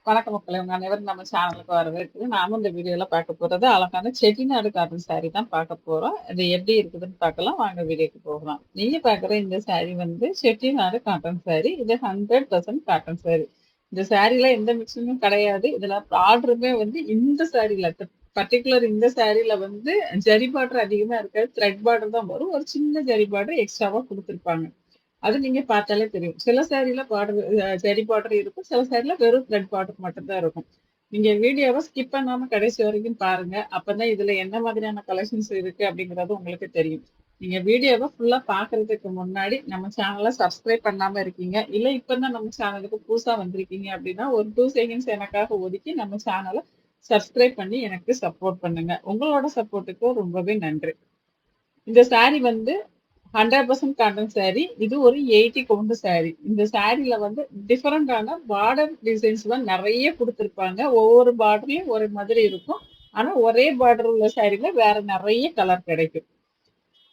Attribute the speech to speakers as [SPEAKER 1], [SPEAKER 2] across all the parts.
[SPEAKER 1] வணக்கம் மக்களே. உங்க அனைவரும் நம்ம சேனலுக்கு வரவேற்கிறேன். நாம இந்த வீடியோல பார்க்க போறது அழகான செட்டிநாடு காட்டன் saree தான் பார்க்க போறோம். இது எப்படி இருக்குதுன்னு பார்க்கலாம். வாங்க வீடியோக்கு போகலாம். நீங்க பார்க்குற இந்த saree வந்து செட்டிநாடு காட்டன் saree. இது 100% காட்டன் saree. இந்த சாரீல எந்த மிக்சிங்கும் கிடையாது. இதுல ஆர்டருமே வந்து இந்த சாரீல பர்டிகுலர் இந்த சாரீல வந்து ஜரி பார்டர் அதிகமா இருக்காது. த்ரெட் பார்டர் தான் வரும். ஒரு சின்ன ஜரி பார்டர் எக்ஸ்ட்ராவா கொடுத்துருப்பாங்க. அது நீங்க பார்த்தாலே தெரியும். சில சாரீல பார்டர் ஜரி பார்டர் இருக்கும். சில சாரீல வெறும் த்ரெட் பார்டர் மட்டும் தான் இருக்கும். நீங்க வீடியோவை ஸ்கிப் பண்ணாம கடைசி வரைக்கும் பாருங்க. அப்பதான் இதுல என்ன மாதிரியான கலெக்ஷன்ஸ் இருக்கு அப்படிங்கறது உங்களுக்கு தெரியும். நீங்க வீடியோவை ஃபுல்லா பாக்குறதுக்கு முன்னாடி நம்ம சேனலை சப்ஸ்கிரைப் பண்ணாம இருக்கீங்க, இல்ல இப்பதான் நம்ம சேனலுக்கு புதுசா வந்திருக்கீங்க அப்படின்னா ஒரு 2 செகண்ட்ஸ் எனக்காக ஒதுக்கி நம்ம சேனலை சப்ஸ்கிரைப் பண்ணி எனக்கு சப்போர்ட் பண்ணுங்க. உங்களோட சப்போர்ட்டுக்கு ரொம்பவே நன்றி. இந்த saree வந்து 100% காட்டன் saree. இது ஒரு 80 கவுண்ட் saree. இந்த சாரீல வந்து டிஃபரெண்டான பார்டர் டிசைன்ஸ் தான் நிறைய கொடுத்துருப்பாங்க. ஒவ்வொரு பார்டர்லயும் ஒரு மாதிரி இருக்கும். ஆனா ஒரே பார்டர் உள்ள சாரீல வேற நிறைய கலர் கிடைக்கும்.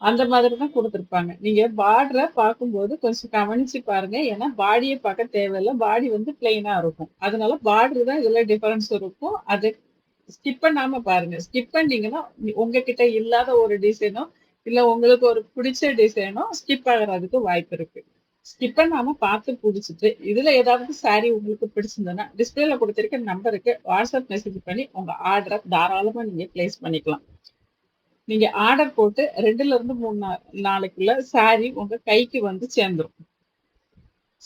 [SPEAKER 1] அந்த மாதிரி தான் கொடுத்துருப்பாங்க. நீங்க பார்டரை பார்க்கும்போது கொஞ்சம் கவனிச்சு பாருங்க. ஏன்னா பாடியை பார்க்க தேவையில்லை. பாடி வந்து பிளெயினா இருக்கும். அதனால பார்டர் தான் இதுல டிஃபரன்ஸ் இருக்கும். அது ஸ்கிப் பண்ணாம பாருங்க. ஸ்கிப் பண்ணீங்கன்னா உங்ககிட்ட இல்லாத ஒரு டிசைனோ இல்ல உங்களுக்கு ஒரு பிடிச்ச டிசைனோ ஸ்கிப் ஆகுறதுக்கு வாய்ப்பு இருக்கு. ஸ்கிப் பண்ணாம பார்த்து பிடிச்சிட்டு இதுல ஏதாவது saree உங்களுக்கு பிடிச்சிருந்ததுன்னா டிஸ்பிளேல கொடுத்திருக்க நம்பருக்கு வாட்ஸ்அப் மெசேஜ் பண்ணி உங்க ஆர்டரை தாராளமா நீங்க பிளேஸ் பண்ணிக்கலாம். நீங்க ஆர்டர் போட்டு 2ல இருந்து 3 நாளைக்குள்ள saree உங்க கைக்கு வந்து சேர்ந்துரும்.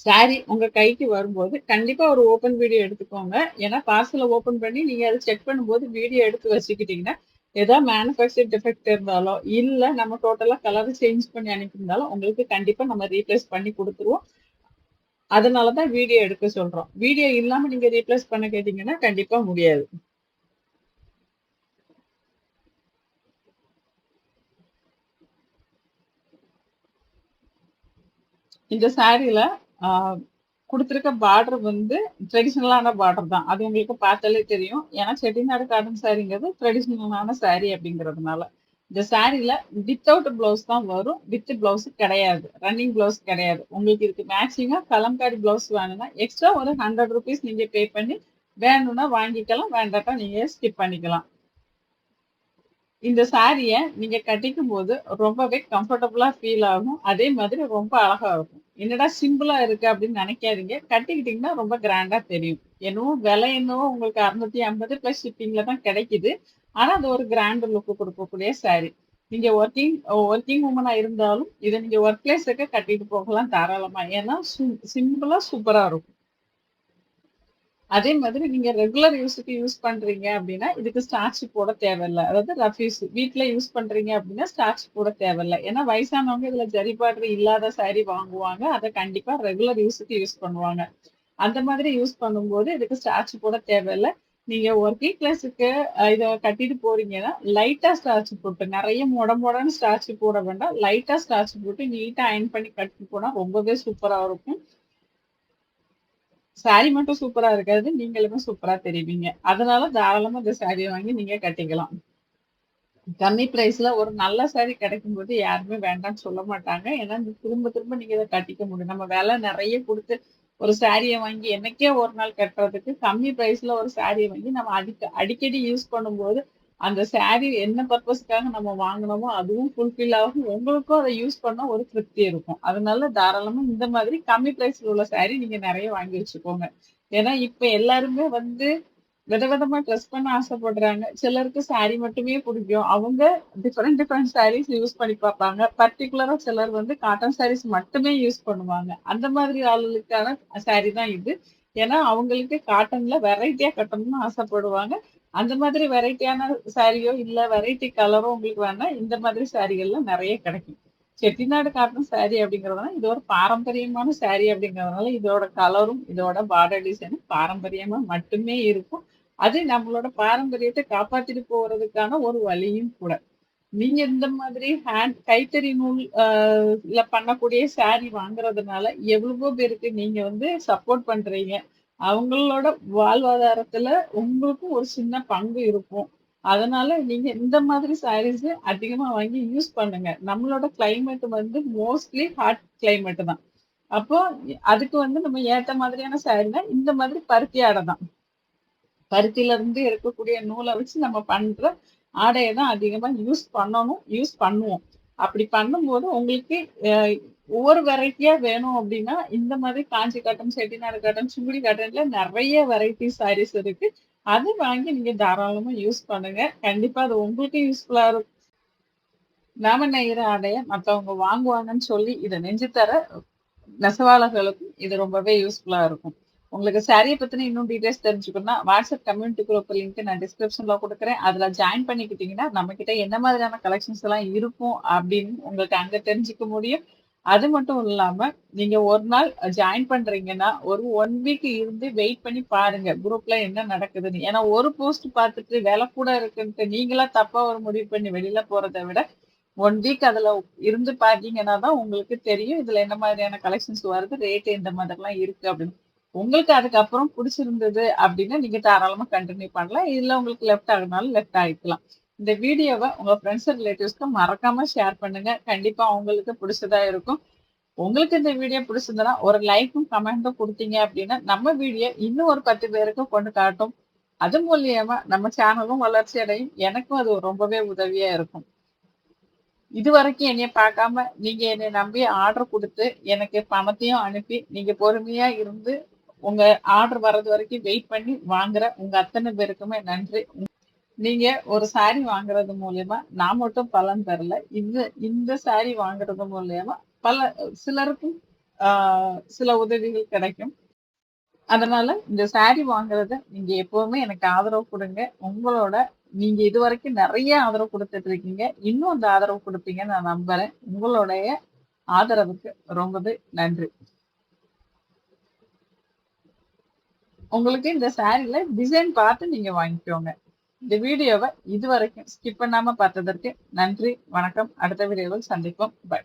[SPEAKER 1] saree உங்க கைக்கு வரும்போது கண்டிப்பா ஒரு ஓபன் வீடியோ எடுத்துக்கோங்க. ஏன்னா பார்சலை ஓபன் பண்ணி நீங்க அதை செக் பண்ணும்போது வீடியோ எடுத்து வச்சுக்கிட்டீங்கன்னா ஏதாவது மேனுஃபேக்சர் டிஃபெக்ட் இருந்தாலோ இல்ல நம்ம டோட்டலா கலர் சேஞ்ச் பண்ணி அனுப்பியிருந்தாலும் உங்களுக்கு கண்டிப்பா நம்ம ரீப்ளேஸ் பண்ணி கொடுத்துருவோம். அதனாலதான் வீடியோ எடுக்க சொல்றோம். வீடியோ இல்லாம நீங்க ரீப்ளேஸ் பண்ண கேட்டீங்கன்னா கண்டிப்பா முடியாது. இந்த சாரீல கொடுத்துருக்க பார்டர் வந்து ட்ரெடிஷ்னலான பார்டர் தான். அது உங்களுக்கு பார்த்தாலே தெரியும். ஏன்னா செட்டிநாடு காட்டன் சாரிங்கிறது ட்ரெடிஷ்னலான சாரி அப்படிங்கிறதுனால இந்த சாரீல வித்தவுட் பிளவுஸ் தான் வரும். வித் பிளவுஸ் கிடையாது. ரன்னிங் பிளவுஸ் கிடையாது. உங்களுக்கு இதுக்கு மேட்சிங்கா கலம்காரி பிளவுஸ் வேணும்னா எக்ஸ்ட்ரா ஒரு 100 ருபீஸ் நீங்க பே பண்ணி வேணும்னா வாங்கிக்கலாம், வேண்டாட்டா நீங்க ஸ்கிப் பண்ணிக்கலாம். இந்த சாரிய நீங்க கட்டிக்கும் போது ரொம்பவே கம்ஃபர்டபுளா ஃபீல் ஆகும். அதே மாதிரி ரொம்ப அழகா இருக்கும். என்னடா சிம்பிளா இருக்கு அப்படின்னு நினைக்காதீங்க. கட்டிக்கிட்டீங்கன்னா ரொம்ப கிராண்டா தெரியும். என்னவோ விலை என்னவோ உங்களுக்கு 650 பிளஸ் ஷிப்பிங்ல தான் கிடைக்குது. ஆனா அது ஒரு கிராண்ட் லுக் கொடுக்கக்கூடிய சாரி. நீங்க ஒர்க்கிங் உமனா இருந்தாலும் இதை நீங்க ஒர்க் பிளேஸுக்கு கட்டிட்டு போகலாம் தாராளமா. ஏன்னா சிம்பிளா சூப்பரா இருக்கும். அதே மாதிரி நீங்க ரெகுலர் யூஸுக்கு யூஸ் பண்றீங்க அப்படின்னா இதுக்கு ஸ்டார்ச் போட தேவையில்லை. அதாவது ரஃப் யூஸ் வீட்டுல யூஸ் பண்றீங்க அப்படின்னா ஸ்டார்ச் போட தேவையில்லை. ஏன்னா வயசானவங்க இதுல ஜரி பார்டர் இல்லாத saree வாங்குவாங்க. அதை கண்டிப்பா ரெகுலர் யூஸுக்கு யூஸ் பண்ணுவாங்க. அந்த மாதிரி யூஸ் பண்ணும்போது இதுக்கு ஸ்டார்ச் போட தேவையில்லை. நீங்க ஒர்க்கிங் கிளாஸுக்கு இதை கட்டிட்டு போறீங்கன்னா லைட்டா ஸ்டார்ச் போட்டு நிறைய மொடன்னு ஸ்டார்ச் போட வேண்டாம். லைட்டா ஸ்டார்ச் போட்டு நீட்டா அயன் பண்ணி கட்டிட்டு போனா ரொம்பவே சூப்பரா இருக்கும். சாரி மட்டும் சூப்பரா இருக்காது, நீங்களுமே சூப்பரா தெரிவிங்க. அதனால தாராளமா இந்த சாரியை வாங்கி நீங்க கட்டிக்கலாம். கம்மி பிரைஸ்ல ஒரு நல்ல சாரி கிடைக்கும் போது யாருமே வேண்டாம்னு சொல்ல மாட்டாங்க. ஏன்னா இந்த திரும்ப திரும்ப நீங்க இதை கட்டிக்க முடியும். நம்ம விலை நிறைய கொடுத்து ஒரு சாரியை வாங்கி என்னைக்கே ஒரு நாள் கட்டுறதுக்கு கம்மி பிரைஸ்ல ஒரு சாரியை வாங்கி நம்ம அடிக்கடி யூஸ் பண்ணும்போது அந்த சாரி என்ன பர்பஸ்க்காக நம்ம வாங்கினோமோ அதுவும் ஃபுல்ஃபில் ஆகும். உங்களுக்கும் அதை யூஸ் பண்ண ஒரு திருப்தி இருக்கும். அதனால தாராளமா இந்த மாதிரி கம்மி பிரைஸ்ல உள்ள சாரி நீங்க நிறைய வாங்கி வச்சுக்கோங்க. ஏன்னா இப்ப எல்லாருமே வந்து விதவிதமா ட்ரெஸ் பண்ண ஆசைப்படுறாங்க. சிலருக்கு சாரி மட்டுமே பிடிக்கும். அவங்க டிஃப்ரெண்ட் சாரீஸ் யூஸ் பண்ணி பார்ப்பாங்க. பர்டிகுலரா சிலர் வந்து காட்டன் சாரீஸ் மட்டுமே யூஸ் பண்ணுவாங்க. அந்த மாதிரி ஆளுகளுக்கான சாரி தான் இது. ஏன்னா அவங்களுக்கு காட்டன்ல வெரைட்டியா கட்டணும்னு ஆசைப்படுவாங்க. அந்த மாதிரி வெரைட்டியான சாரியோ இல்ல வெரைட்டி கலரோ உங்களுக்கு வேணா இந்த மாதிரி சாரிகள்லாம் நிறைய கிடைக்கும். செட்டிநாடு காட்டன் சாரி அப்படிங்கறதுனால இது ஒரு பாரம்பரியமான சாரி அப்படிங்கறதுனால இதோட கலரும் இதோட பார்டர் டிசைனும் பாரம்பரியமா மட்டுமே இருக்கும். அது நம்மளோட பாரம்பரியத்தை காப்பாத்திட்டு போறதுக்கான ஒரு வழியும் கூட. நீங்க இந்த மாதிரி கைத்தறி நூல் இல்ல பண்ணக்கூடிய சாரி வாங்குறதுனால எவ்வளவோ பேருக்கு நீங்க வந்து சப்போர்ட் பண்றீங்க. அவங்களோட வாழ்வாதாரத்துல உங்களுக்கும் ஒரு சின்ன பங்கு இருக்கும். அதனால நீங்க இந்த மாதிரி சாரீஸ் அதிகமா வாங்கி யூஸ் பண்ணுங்க. நம்மளோட கிளைமேட் வந்து மோஸ்ட்லி ஹாட் கிளைமேட் தான். அப்போ அதுக்கு வந்து நம்ம ஏத்த மாதிரியான சாரினா இந்த மாதிரி பருத்தி ஆடை தான். பருத்தியில இருந்து இருக்கக்கூடிய நூலை வச்சு நம்ம பண்ற ஆடையை தான் அதிகமா யூஸ் பண்ணுவோம். அப்படி பண்ணும்போது உங்களுக்கு ஒவ்வொரு வெரைட்டியா வேணும் அப்படின்னா இந்த மாதிரி காஞ்சி காட்டன், செட்டிநாடு காட்டன், சுங்குடி காட்டன்ல நிறைய வெரைட்டி சாரீஸ் இருக்கு. அது வாங்கி நீங்க தாராளமா யூஸ் பண்ணுங்க. கண்டிப்பா அது உங்களுக்கு யூஸ்ஃபுல்லா இருக்கும். நாம நெய்கிற ஆடைய மத்தவங்க வாங்குவாங்கன்னு சொல்லி இதை நெஞ்சு தர நெசவாளர்களுக்கும் இது ரொம்பவே யூஸ்ஃபுல்லா இருக்கும். உங்களுக்கு சாரிய பத்தின இன்னும் டீடைல்ஸ் தெரிஞ்சுக்கணும்னா வாட்ஸ்அப் கம்யூனிட்டி குரூப் லிங்க் நான் டிஸ்கிரிப்ஷன்ல கொடுக்குறேன். அதுல ஜாயின் பண்ணிக்கிட்டீங்கன்னா நம்ம கிட்ட என்ன மாதிரியான கலெக்ஷன்ஸ் எல்லாம் இருக்கும் அப்படின்னு உங்களுக்கு அங்க தெரிஞ்சுக்க முடியும். அது மட்டும் இல்லாம நீங்க ஒரு நாள் ஜாயின் பண்றீங்கன்னா ஒரு 1 வீக் இருந்து வெயிட் பண்ணி பாருங்க குரூப்ல என்ன நடக்குதுன்னு. ஏன்னா ஒரு போஸ்ட் பார்த்துட்டு விலை கூட இருக்குன்ட்டு நீங்களா தப்பா ஒரு முடிவு பண்ணி வெளியில போறதை விட 1 வீக் அதுல இருந்து பாத்தீங்கன்னா தான் உங்களுக்கு தெரியும் இதுல என்ன மாதிரியான கலெக்ஷன்ஸ் வருது, ரேட் எந்த மாதிரிலாம் இருக்கு அப்படின்னு. உங்களுக்கு அதுக்கப்புறம் பிடிச்சிருந்தது அப்படின்னா நீங்க தாராளமா கண்டினியூ பண்ணலாம். இதுல உங்களுக்கு லெஃப்ட் ஆகுனாலும் லெஃப்ட் ஆகிக்கலாம். இந்த வீடியோவை உங்க ஃப்ரெண்ட்ஸ் ரிலேட்டிவ்ஸ்க்கு மறக்காம ஷேர் பண்ணுங்க. கண்டிப்பா அவங்களுக்கு பிடிச்சதா இருக்கும். உங்களுக்கு இந்த வீடியோ பிடிச்சிருந்தனா ஒரு லைக்கும் கமெண்ட்டும் கொடுத்தீங்க அப்படின்னா நம்ம வீடியோ இன்னும் ஒரு 10 பேருக்கு கொண்டு காட்டும். அது மூலியமா நம்ம சேனலும் வளர்ச்சி அடையும். எனக்கும் அது ரொம்பவே உதவியா இருக்கும். இதுவரைக்கும் என்னைய பார்க்காம நீங்க என்னை நம்பி ஆர்டர் கொடுத்து எனக்கு பணத்தையும் அனுப்பி நீங்க பொறுமையா இருந்து உங்க ஆர்டர் வர்றது வரைக்கும் வெயிட் பண்ணி வாங்குற உங்க அத்தனை பேருக்குமே நன்றி. நீங்க ஒரு சாரி வாங்குறது மூலியமா நான் மட்டும் பலன் பெறல. இந்த இந்த சாரி வாங்குறது மூலியமா பல சிலருக்கும் சில உதவிகள் கிடைக்கும். அதனால இந்த சாரி வாங்குறத நீங்க எப்பவுமே எனக்கு ஆதரவு கொடுங்க. உங்களோட நீங்க இதுவரைக்கும் நிறைய ஆதரவு கொடுத்துட்டு இருக்கீங்க. இன்னும் அந்த ஆதரவு கொடுப்பீங்கன்னு நான் நம்புறேன். உங்களுடைய ஆதரவுக்கு ரொம்பவே நன்றி. உங்களுக்கு இந்த சாரில டிசைன் பார்த்து நீங்க வாங்கிக்கோங்க. இந்த வீடியோவை இதுவரைக்கும் ஸ்கிப் பண்ணாம பார்த்ததற்கு நன்றி. வணக்கம். அடுத்த வீடியோவில் சந்திப்போம். பை.